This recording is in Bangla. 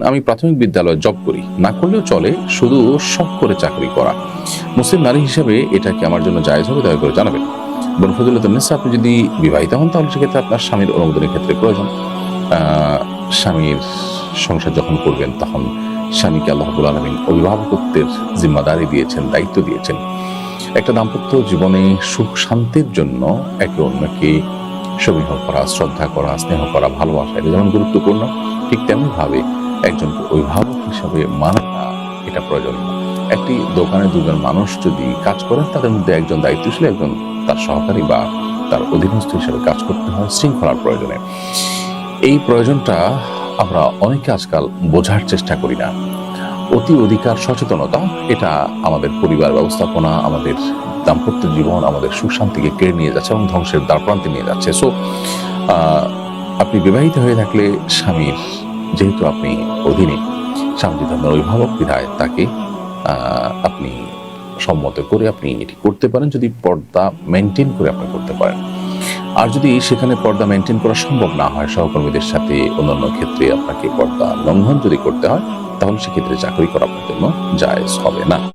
আমি প্রাথমিক বিদ্যালয়ে জব করি, না করলেও চলে, শুধু শখ করে চাকরি করা। মুসলিম নারী হিসেবে এটা কি আমার জন্য জায়েজ হবে? দয়া করে জানাবেন। বোন ফজিলাতুন্নেসা, আপনি যদি বিবাহিত হন তাহলে সেক্ষেত্রে আপনার স্বামীর অনুমোদনের ক্ষেত্রে প্রয়োজন। স্বামীর সংসার যখন করবেন তখন স্বামীকে আল্লাহ রাব্বুল আলামিন অভিভাবকত্বের জিম্মাদারি দিয়েছেন, দায়িত্ব দিয়েছেন। একটা দাম্পত্য জীবনে সুখ শান্তির জন্য একে অন্যকে সমীহ করা, শ্রদ্ধা করা, স্নেহ করা, ভালোবাসা, এটা যেমন গুরুত্বপূর্ণ, ঠিক তেমনি ভাবে একজনকে অভিভাবক হিসাবে মানাটা এটা প্রয়োজনীয়। একটি দোকানে দুজন মানুষ যদি কাজ করেন, তাদের মধ্যে একজন দায়িত্বশীল, একজন তার সহকারী বা তার অধীনস্থ হিসাবে কাজ করতে হয় শৃঙ্খলার প্রয়োজনে। এই প্রয়োজনটা আমরা অনেকে আজকাল বোঝার চেষ্টা করি না। অতি অধিকার সচেতনতা এটা আমাদের পরিবার ব্যবস্থাপনা, আমাদের দাম্পত্য জীবন, আমাদের সুখ শান্তিকে কেড়ে নিয়ে যাচ্ছে এবং ধ্বংসের দ্বারপ্রান্তে নিয়ে যাচ্ছে। সো আপনি বিবাহিত হয়ে থাকলে স্বামীর, যেহেতু আপনি অধীনে, স্বামী যদি আপনার অভিভাবক বিধায় তাকে আপনি সম্মত করে আপনি এটি করতে পারেন, যদি পর্দা মেনটেন করে আপনি করতে পারেন। আর যদি সেখানে পর্দা মেনটেন করা সম্ভব না হয়, সহকর্মীদের সাথে অন্যান্য ক্ষেত্রে আপনাকে পর্দা লঙ্ঘন যদি করতে হয়, তাহলে সেক্ষেত্রে চাকরি করা আপনার জন্য জায়েজ হবে না।